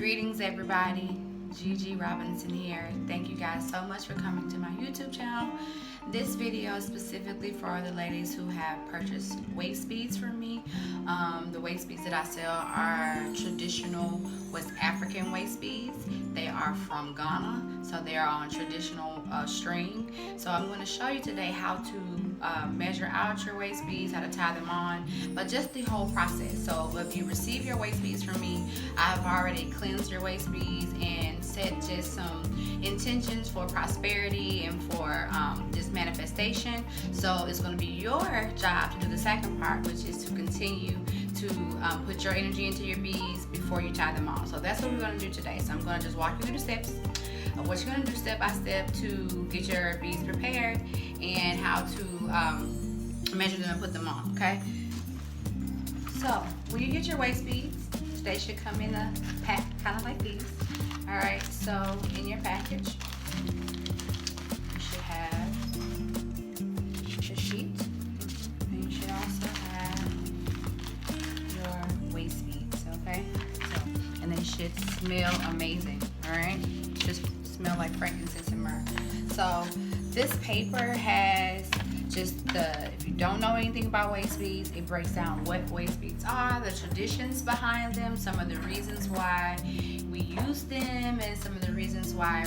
Greetings everybody, Gigi Robinson here. Thank you guys so much for coming to my YouTube channel. This video is specifically for the ladies who have purchased waist beads from me. The waist beads that I sell are traditional West African waist beads. They are from Ghana, so they are on traditional string. So I'm going to show you today how to measure out your waist beads, how to tie them on, but just the whole process. So if you receive your waist beads from me, I've already cleansed your waist beads and set just some intentions for prosperity and for just manifestation. So it's going to be your job to do the second part, which is to continue to put your energy into your beads before you tie them on. So that's what we're going to do today. So I'm going to just walk you through the steps of what you're going to do step by step to get your beads prepared and how to measure them and put them on, okay? So when you get your waist beads, they should come in a pack kind of like these. All right, so in your package, you should have the sheet, and you should also have your waist beads, okay? So, and they should smell amazing, all right? Just smell like frankincense and myrrh. So this paper has just if you don't know anything about waist beads, it breaks down what waist beads are, the traditions behind them, some of the reasons why we use them, and some of the reasons why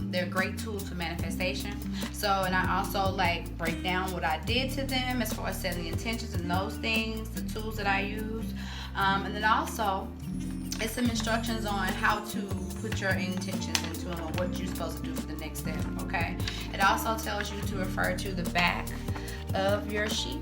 they're great tools for manifestation. So, and I also break down what I did to them as far as setting the intentions and those things, the tools that I use, and then also it's some instructions on how to put your intentions into them and what you're supposed to do for the next step, okay? It also tells you to refer to the back of your sheet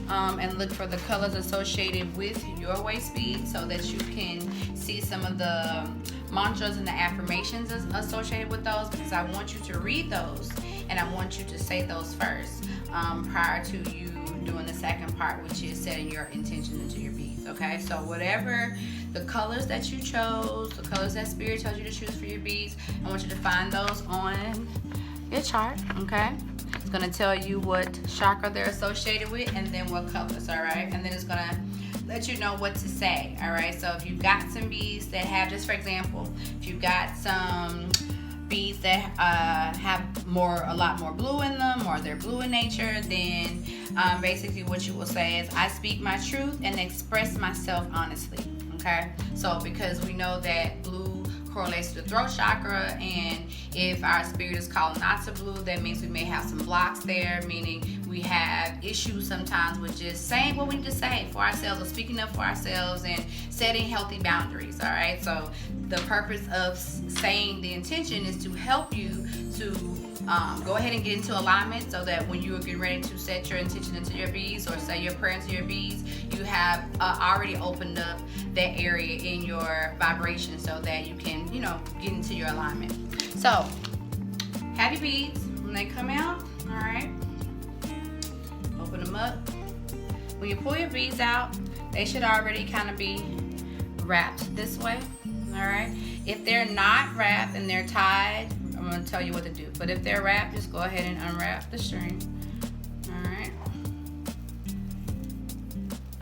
and look for the colors associated with your waist bead so that you can see some of the mantras and the affirmations associated with those, because I want you to read those and I want you to say those first prior to you doing the second part, which is setting your intentions into your beads, okay? So whatever the colors that you chose, the colors that Spirit tells you to choose for your beads, I want you to find those on your chart, okay? It's gonna tell you what chakra they're associated with and then what colors, all right? And then it's gonna let you know what to say, all right? So if you've got some beads that have, just for example, if you've got some beads that have a lot more blue in them, or they're blue in nature, then basically what you will say is, I speak my truth and express myself honestly, okay? So because we know that blue correlates to the throat chakra, and if our spirit is calling not to blue, that means we may have some blocks there, meaning we have issues sometimes with just saying what we need to say for ourselves, or speaking up for ourselves and setting healthy boundaries, all right? So the purpose of saying the intention is to help you to go ahead and get into alignment, so that when you are getting ready to set your intention into your beads or say your prayer into your beads, you have already opened up that area in your vibration so that you can, get into your alignment. So have your beads. When they come out, all right, open them up. When you pull your beads out, they should already kind of be wrapped this way, all right? If they're not wrapped and they're tied, I'm going to tell you what to do. But if they're wrapped, just go ahead and unwrap the string. Alright.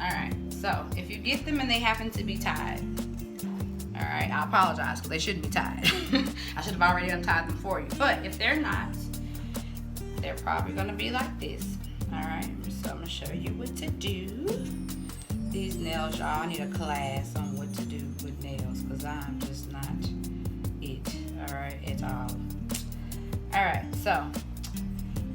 Alright. So, if you get them and they happen to be tied, alright, I apologize because they shouldn't be tied. I should have already untied them for you. But if they're not, they're probably going to be like this. Alright. So, I'm going to show you what to do. These nails, y'all, I need a class on what to do with nails because I'm just not it. Alright, at all. Alright, so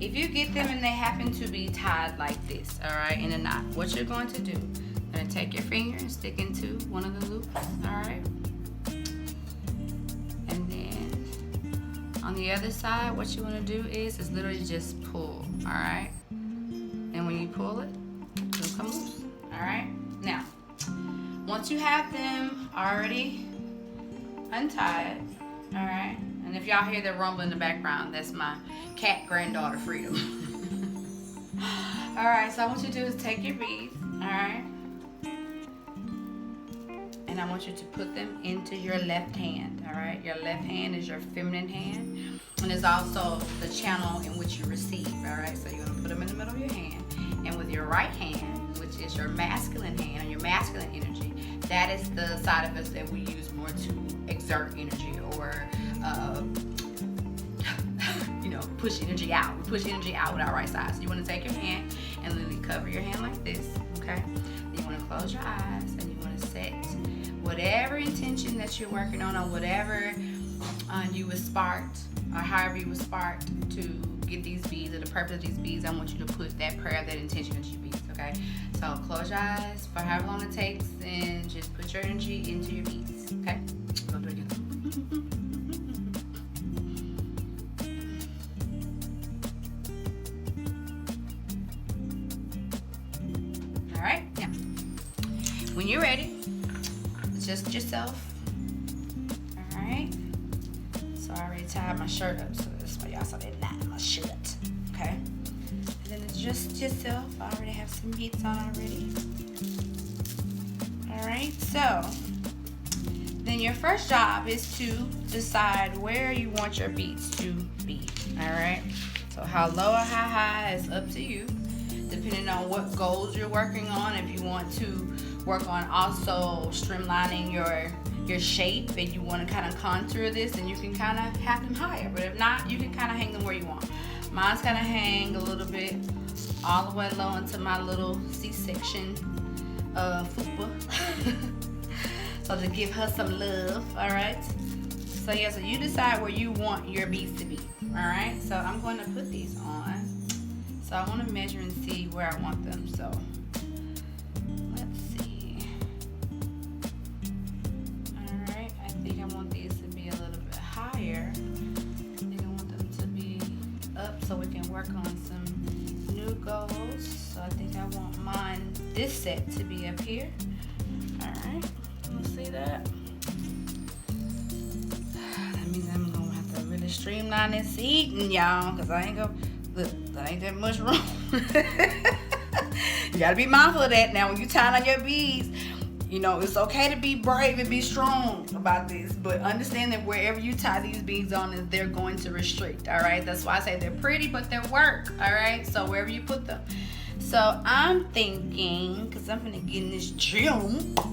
if you get them and they happen to be tied like this, alright, in a knot, what you're going to do, you're going to take your finger and stick into one of the loops, alright? And then on the other side, what you want to do is literally just pull, alright? And when you pull it, it'll come loose, alright? Now, once you have them already untied, all right, and if y'all hear the rumble in the background, that's my cat granddaughter Freedom. All right, so I want you to do is take your beads, all right, and I want you to put them into your left hand, all right? Your left hand is your feminine hand, and is also the channel in which you receive, all right? So you're gonna put them in the middle of your hand, and with your right hand, which is your masculine hand or your masculine energy, that is the side of us that we use or to exert energy or you know, push energy out. We push energy out with our right side. So you want to take your hand and literally cover your hand like this, okay? Then you want to close your eyes and you want to set whatever intention that you're working on whatever you was sparked, or however you was sparked to get these beads, or the purpose of these beads. I want you to put that prayer, that intention into your beads, okay? So close your eyes for however long it takes and just put your energy into your beads, okay? Go do it again. All right, now, when you're ready, adjust yourself. All right. So I already tied my shirt up, so that's why y'all saw that knot in my shirt. Okay. And then adjust yourself. I already have some beads on already. All right. So then your first job is to decide where you want your beads to be. All right. So how low or how high is up to you, depending on what goals you're working on. If you want to work on also streamlining your shape and you want to kind of contour this, and you can kind of have them higher. But if not, you can kind of hang them where you want. Mine's kind of hang a little bit all the way low into my little C-section fupa. So to give her some love, all right? So yeah, so you decide where you want your beads to be, all right? So I'm going to put these on. So I want to measure and see where I want them. So let's see. All right, I think I want these to be a little bit higher. I think I want them to be up so we can work on some new goals. So I think I want mine, this set, to be up here. All right, let's see that. That means I'm gonna have to really streamline this eating, y'all, because I ain't gonna. Look, there ain't that much room. You gotta be mindful of that. Now, when you tie on your beads, you know, it's okay to be brave and be strong about this, but understand that wherever you tie these beads on, they're going to restrict, all right? That's why I say they're pretty, but they're work, all right? So wherever you put them. So I'm thinking, because I'm gonna get in this gym, I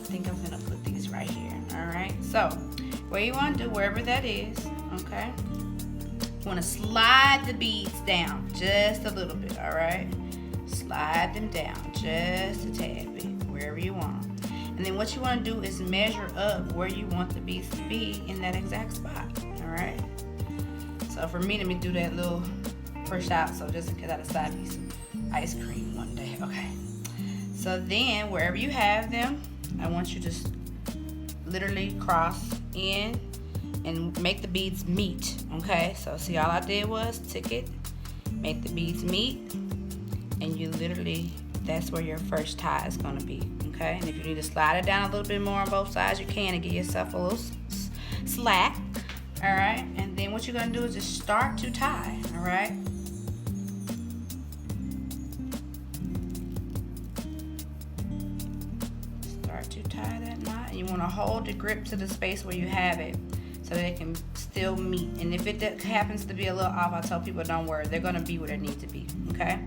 think I'm gonna put these right here, all right? So where you wanna do, wherever that is, okay? You want to slide the beads down just a little bit, all right? Slide them down just a tad bit, wherever you want. And then what you want to do is measure up where you want the beads to be in that exact spot, all right? So for me, let me do that little push out, so just in case I decide to eat some ice cream one day, okay? So then, wherever you have them, I want you to just literally cross in and make the beads meet, okay? So see, all I did was took it, make the beads meet, and you literally, that's where your first tie is gonna be, okay? And if you need to slide it down a little bit more on both sides, you can, and give yourself a little slack, all right? And then what you're gonna do is just start to tie, all right? Start to tie that knot, and you wanna hold the grip to the space where you have it, so that it can still meet. And if it happens to be a little off, I tell people don't worry, they're gonna be where they need to be, okay?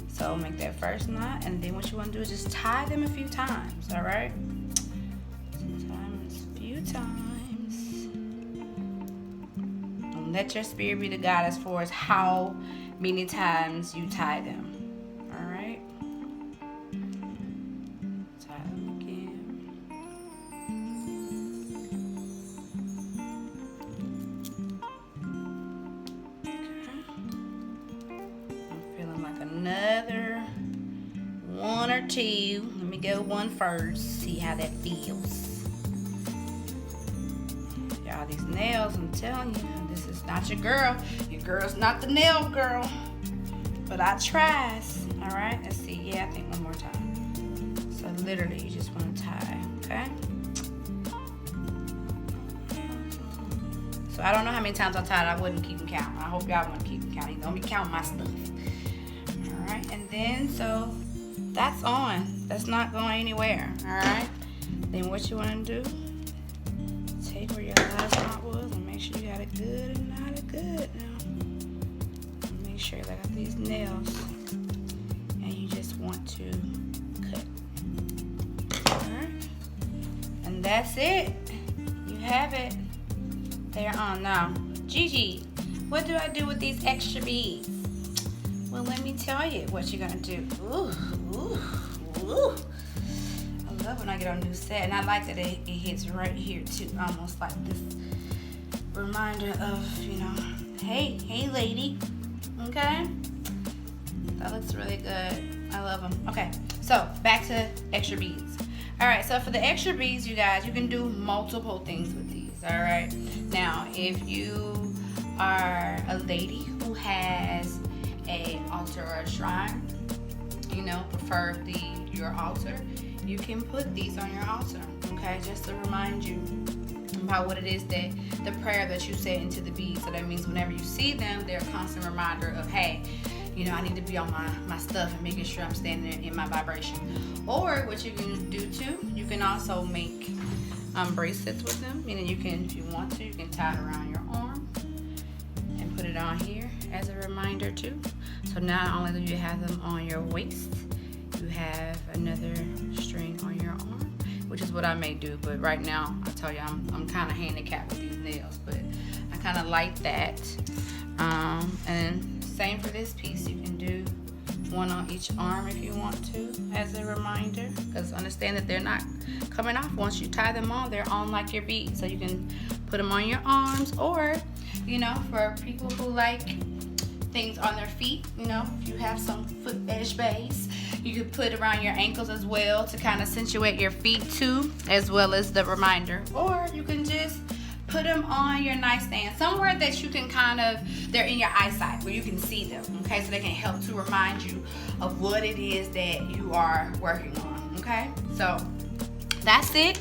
So make that first knot, and then what you wanna do is just tie them a few times, all right? Sometimes, a few times. And let your spirit be the guide as far as how many times you tie them, all right? Tie them again. Another one or two. Let me go one first, see how that feels. Y'all, these nails, I'm telling you, this is not your girl. Your girl's not the nail girl, but I tries. All right, let's see. Yeah, I think one more time. So literally, you just want to tie, okay? So I don't know how many times I tied. I wouldn't keep them count. I hope y'all wouldn't keep them counting. Don't be counting my stuff. And then, so that's on. That's not going anywhere, all right? Then what you want to do, take where your last knot was and make sure you got it good and not it good now. And make sure that I got these nails. And you just want to cut. All right? And that's it. have it. They're on now. Gigi, what do I do with these extra beads? Well, let me tell you what you're gonna do. Ooh, ooh, ooh. I love when I get on a new set, and I like that it hits right here too, almost like this reminder of, you know, hey lady, okay? That looks really good. I love them. Okay, so back to extra beads. All right, so for the extra beads, you guys, you can do multiple things with these, all right? Now, if you are a lady who has a altar or a shrine, you know, preferably your altar, you can put these on your altar, okay? Just to remind you about what it is that the prayer that you say into the beads. So that means whenever you see them, they're a constant reminder of, hey, you know, I need to be on my stuff and making sure I'm standing in my vibration. Or what you can do too, you can also make bracelets with them. Meaning you can, if you want to, you can tie it around your arm and put it on here as a reminder too. So not only do you have them on your waist, you have another string on your arm, which is what I may do. But right now, I tell you, I'm kind of handicapped with these nails, but I kind of like that. And same for this piece. You can do one on each arm if you want to, as a reminder, because understand that they're not coming off. Once you tie them on, they're on like your beads. So you can put them on your arms, or, you know, for people who like things on their feet, you know, if you have some foot edge base, you could put around your ankles as well to kind of accentuate your feet too, as well as the reminder. Or you can just put them on your nightstand, somewhere that you can kind of, they're in your eyesight where you can see them, okay? So they can help to remind you of what it is that you are working on, okay? So that's it.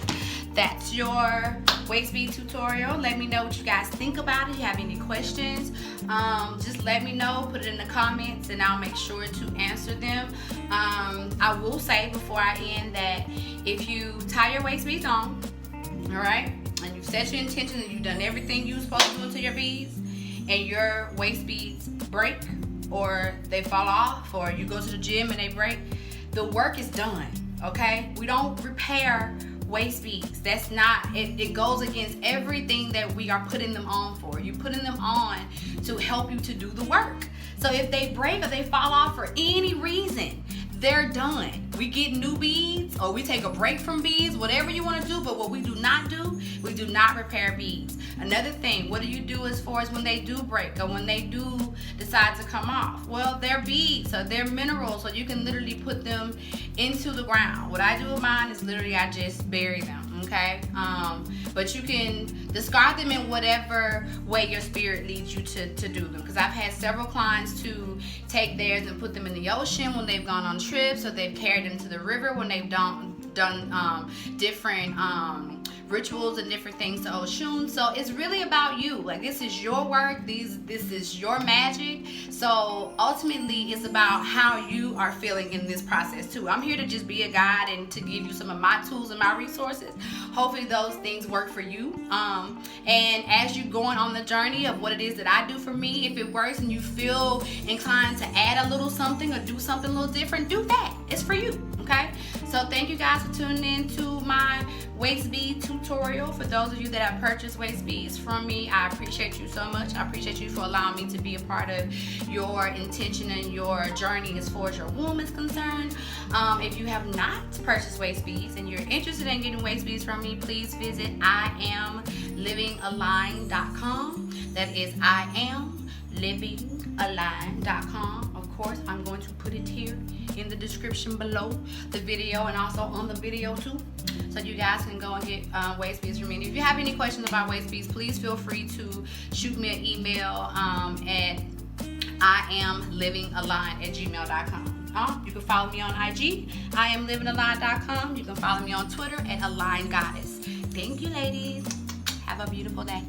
That's your waist bead tutorial. Let me know what you guys think about it. If you have any questions, just let me know. Put it in the comments and I'll make sure to answer them. I will say before I end that if you tie your waist beads on, all right, and you've set your intention and you've done everything you're supposed to do to your beads, and your waist beads break or they fall off, or you go to the gym and they break, the work is done, okay? We don't repair waist beads. That's not, it goes against everything that we are putting them on for. You're putting them on to help you to do the work. So if they break or they fall off for any reason, they're done. We get new beads, or we take a break from beads, whatever you want to do. But what we do not do, we do not repair beads. Another thing, what do you do as far as when they do break or when they do decide to come off? Well, they're beads, so they're minerals, so you can literally put them into the ground. What I do with mine is literally I just bury them, okay? But you can discard them in whatever way your spirit leads you to do them. Because I've had several clients to take theirs and put them in the ocean when they've gone on trips, or they've carried them to the river when they've done different rituals and different things to Oshun. So it's really about you. Like, this is your work, this is your magic. So ultimately it's about how you are feeling in this process too. I'm here to just be a guide and to give you some of my tools and my resources. Hopefully those things work for you. And as you going on the journey of what it is that I do for me, if it works and you feel inclined to add a little something or do something a little different, do that. It's for you, okay? So thank you guys for tuning in to my waist bead tutorial. For those of you that have purchased waist beads from me, I appreciate you so much. I appreciate you for allowing me to be a part of your intention and your journey as far as your womb is concerned. If you have not purchased waist beads and you're interested in getting waist beads from me, please visit iamlivingalilgned.com. That is iamlivingalilgned.com. Of course, I'm going to put it here in the description below the video, and also on the video too, so you guys can go and get waist beads from me. And if you have any questions about waist beads, please feel free to shoot me an email at iamlivingalilgned@gmail.com. You can follow me on IG, iamlivingalilgned.com. You can follow me on Twitter at aligngoddess. Thank you, ladies. Have a beautiful day.